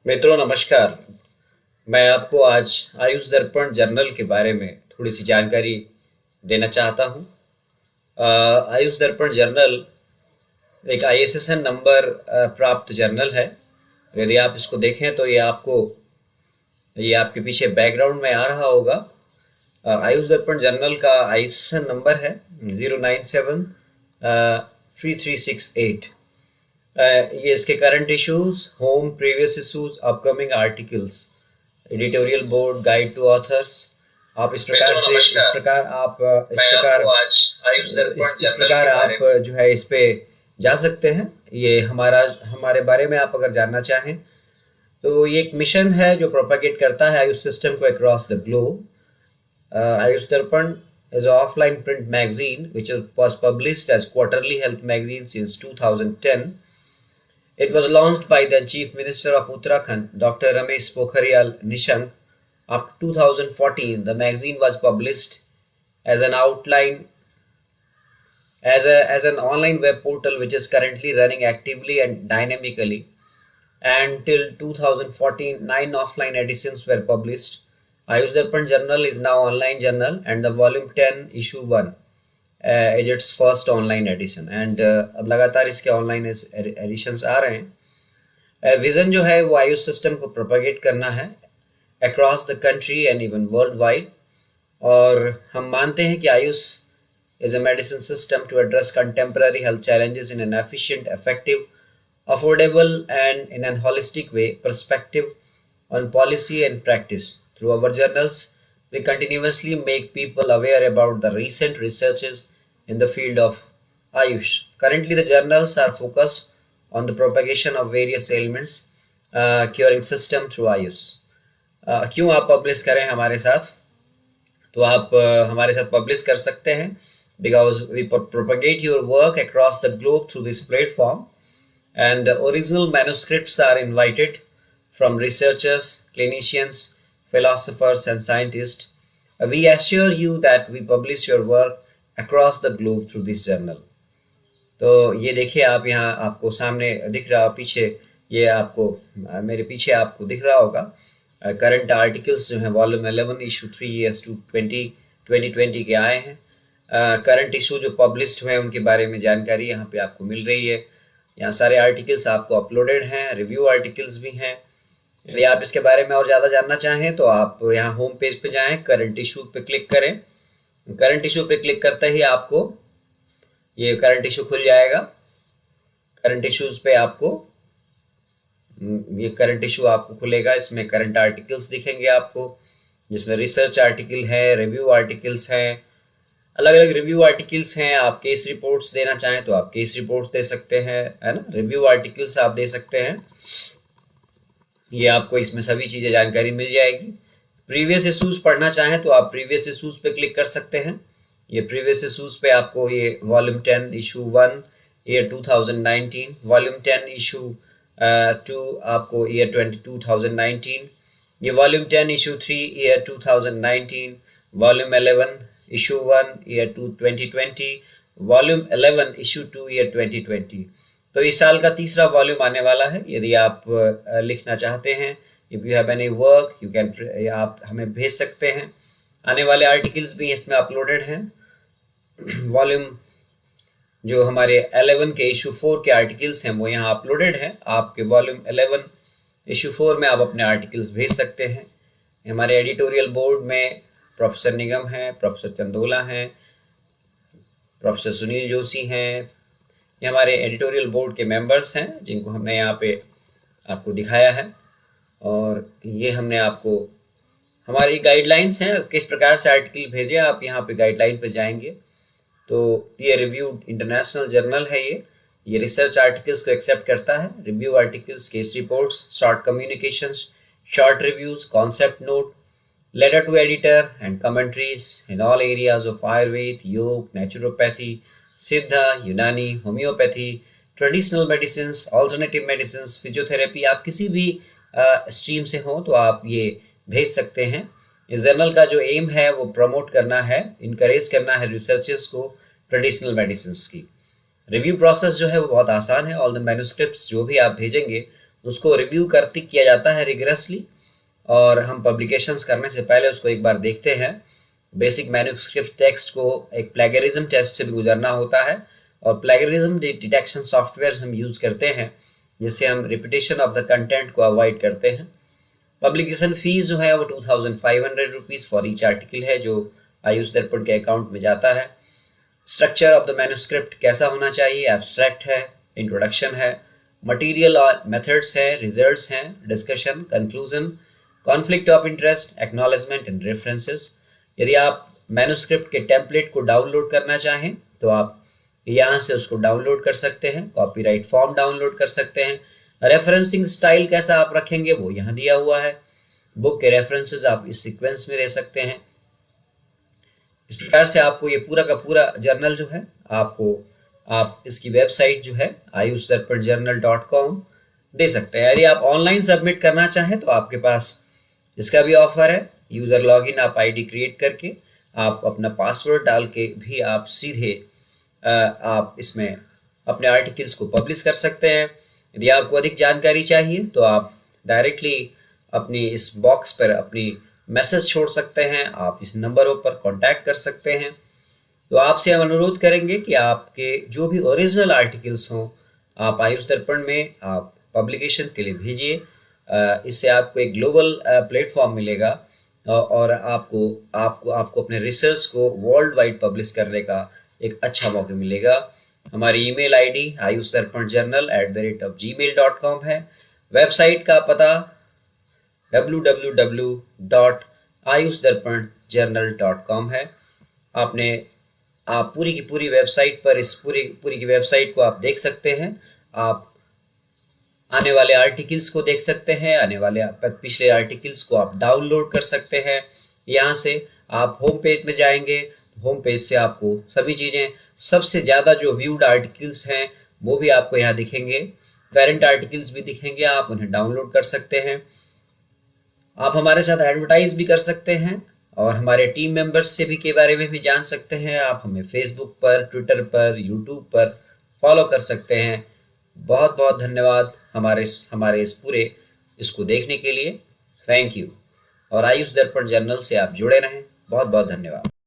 मित्रों नमस्कार। मैं आपको आज आयुष दर्पण जर्नल के बारे में थोड़ी सी जानकारी देना चाहता हूँ। आयुष दर्पण जर्नल एक ISSN नंबर प्राप्त जर्नल है। यदि आप इसको देखें तो ये आपके पीछे बैकग्राउंड में आ रहा होगा। आयुष दर्पण जर्नल का ISSN नंबर है 0973368। ये इसके current issues, home, previous issues, upcoming articles, editorial board, guide to authors. आप इस प्रकार आप जो है इस पे जा सकते हैं। ये हमारे बारे में आप अगर जानना चाहें तो ये एक मिशन है जो प्रोपेगेट करता है आयुष सिस्टम को across the globe. Ayush Darpan is an offline print magazine which was published as quarterly health magazine since 2010. It was launched by the Chief Minister of Uttarakhand, Dr. Ramesh Pokhriyal Nishank. After 2014, the magazine was published as an outline as an online web portal which is currently running actively and dynamically. And till 2014, 9 offline editions were published. Ayush Darpan Journal is now online journal and the volume 10 issue 1 is its first online edition and अब लगातार इसके online editions आ रहे हैं। Vision जो है वो Ayush system को propagate करना है across the country and even worldwide। और हम मानते हैं कि Ayush is a medicine system to address contemporary health challenges in an efficient, effective, affordable and in an holistic way perspective on policy and practice. Through our journals, we continuously make people aware about the recent researches in the field of Ayush. Currently, the journals are focused on the propagation of various ailments, curing system through Ayush. क्यों आप publish करें हमारे साथ? तो आप हमारे साथ publish कर सकते हैं because we propagate your work across the globe through this platform, and the original manuscripts are invited from researchers, clinicians, philosophers and scientists. We assure you that we publish your work across the globe through this journal. तो ये देखिए, आप यहाँ आपको सामने दिख रहा पीछे, ये आपको मेरे पीछे आपको दिख रहा होगा करंट आर्टिकल्स जो हैं वॉल्यूम 11 इशू 3 ईयर्स टू 2020 के आए हैं। करंट इशू जो पब्लिश्ड हुए हैं उनके बारे में जानकारी यहाँ पे आपको मिल रही है। यहाँ सारे आर्टिकल्स आपको अपलोडेड हैं, रिव्यू आर्टिकल्स भी हैं। यदि आप इसके बारे में और ज़्यादा जानना चाहें तो आप यहाँ होम पेज पे जाएं, करंट इशू पे क्लिक करें। करंट इशू पे क्लिक करते ही आपको ये करंट इशू खुल जाएगा। करंट इश्यूज पे आपको ये करंट इशू आपको खुलेगा। इसमें करंट आर्टिकल्स दिखेंगे आपको, जिसमें रिसर्च आर्टिकल है, रिव्यू आर्टिकल्स हैं, अलग अलग रिव्यू आर्टिकल्स हैं। आप केस रिपोर्ट्स देना चाहें तो आप केस रिपोर्ट्स दे सकते हैं, है ना। रिव्यू आर्टिकल्स आप दे सकते हैं। ये आपको इसमें सभी चीज़ें जानकारी मिल जाएगी। प्रीवियस इशूज़ पढ़ना चाहें तो आप प्रीवियस इशूज़ पे क्लिक कर सकते हैं। ये प्रीवियस इशूज़ पे आपको ये volume 10 issue 1 year 2019, volume 10 issue 2 आपको ईयर 2019, ये volume 10 issue 3 year 2019, volume 11 issue 1 year 2020, volume 11 issue 2 year 2020। तो इस साल का तीसरा वॉल्यूम आने वाला है। यदि आप लिखना चाहते हैं, if you have any work you can, आप हमें भेज सकते हैं। आने वाले आर्टिकल्स भी इसमें अपलोडेड हैं। वॉल्यूम जो हमारे 11 के इशू 4 के आर्टिकल्स हैं वो यहाँ अपलोडेड हैं। आपके वॉल्यूम 11 इशू 4 में आप अपने आर्टिकल्स भेज सकते हैं। हमारे एडिटोरियल बोर्ड में प्रोफेसर निगम हैं, प्रोफेसर चंदोला हैं, प्रोफेसर सुनील जोशी हैं। ये हमारे एडिटोरियल बोर्ड के मेंबर्स हैं जिनको हमने यहाँ पे आपको दिखाया है। और ये हमने आपको हमारी गाइडलाइंस हैं किस प्रकार से आर्टिकल भेजें। आप यहाँ पे गाइडलाइन पे जाएंगे तो ये रिव्यूड इंटरनेशनल जर्नल है। ये रिसर्च आर्टिकल्स को एक्सेप्ट करता है। Review articles, case reports, short communications, short reviews, concept note, letter to editor and commentaries in all areas of Ayurveda, Yoga, Naturopathy, Siddha, Unani, Homeopathy, traditional medicines, alternative medicines, physiotherapy। आप किसी भी stream से हो तो आप ये भेज सकते हैं। इस जर्नल का जो एम है वो प्रमोट करना है, इनकरेज करना है रिसर्चर्स को ट्रेडिशनल मेडिसिन की। रिव्यू प्रोसेस जो है वो बहुत आसान है। ऑल द मैन्युस्क्रिप्ट्स जो भी आप भेजेंगे उसको रिव्यू करते किया जाता है रिगरसली, और हम पब्लिकेशंस करने से पहले उसको एक बार देखते हैं। बेसिक मैन्युस्क्रिप्ट टेक्स्ट को एक प्लेगरिज्म टेस्ट से भी गुजरना होता है, और प्लेगरिज्म डिटेक्शन सॉफ्टवेयर हम यूज़ करते हैं, जिससे हम रिपीटेशन ऑफ द कंटेंट को अवॉइड करते हैं। पब्लिकेशन फीस जो है वो 2500 रुपीज़ फॉर ईच आर्टिकल है, जो आयुष दर्पण के अकाउंट में जाता है। स्ट्रक्चर ऑफ द मैन्युस्क्रिप्ट कैसा होना चाहिए? एब्स्ट्रैक्ट है, इंट्रोडक्शन है, मटेरियल और मेथड्स है, रिजल्ट्स हैं, discussion, conclusion, conflict of interest, acknowledgement and references. यदि आप मैन्युस्क्रिप्ट के टेम्पलेट को डाउनलोड करना चाहें तो आप यहाँ से उसको डाउनलोड कर सकते हैं, कॉपीराइट फॉर्म डाउनलोड कर सकते हैं। रेफरेंसिंग स्टाइल कैसा आप रखेंगे वो यहाँ दिया हुआ है। बुक के रेफरेंसेस आप इस सीक्वेंस में दे सकते हैं। इस प्रकार से आपको ये पूरा का पूरा जर्नल जो है आप इसकी वेबसाइट जो है ayushdarpanjournal.com दे सकते हैं। यदि आप ऑनलाइन सबमिट करना चाहें तो आपके पास इसका भी ऑफर है। यूज़र लॉगिन आप आईडी क्रिएट करके आप अपना पासवर्ड डाल के भी आप सीधे आप इसमें अपने आर्टिकल्स को पब्लिश कर सकते हैं। यदि आपको अधिक जानकारी चाहिए तो आप डायरेक्टली अपनी इस बॉक्स पर अपनी मैसेज छोड़ सकते हैं, आप इस नंबरों पर कांटेक्ट कर सकते हैं। तो आपसे हम अनुरोध करेंगे कि आपके जो भी ओरिजिनल आर्टिकल्स हों आप आयुष दर्पण में आप पब्लिकेशन के लिए भेजिए। इससे आपको एक ग्लोबल प्लेटफॉर्म मिलेगा, और आपको अपने रिसर्च को वर्ल्ड वाइड पब्लिश करने का एक अच्छा मौका मिलेगा। हमारी ईमेल आईडी ayushdarpanjournal@gmail.com है। वेबसाइट का पता www.ayushdarpanjournal.com है। आप पूरी की पूरी वेबसाइट पर इस पूरी की वेबसाइट को आप देख सकते हैं। आप आने वाले आर्टिकल्स को देख सकते हैं, आने वाले पिछले आर्टिकल्स को आप डाउनलोड कर सकते हैं। यहाँ से आप होम पेज में जाएंगे, होम पेज से आपको सभी चीज़ें, सबसे ज़्यादा जो व्यूड आर्टिकल्स हैं वो भी आपको यहाँ दिखेंगे, करंट आर्टिकल्स भी दिखेंगे, आप उन्हें डाउनलोड कर सकते हैं। आप हमारे साथ एडवर्टाइज भी कर सकते हैं और हमारे टीम मेंबर्स से भी के बारे में भी जान सकते हैं। आप हमें फेसबुक पर, ट्विटर पर, यूट्यूब पर फॉलो कर सकते हैं। बहुत बहुत धन्यवाद हमारे इस पूरे इसको देखने के लिए। Thank you. और आयुष दर्पण जर्नल से आप जुड़े रहें। बहुत बहुत धन्यवाद।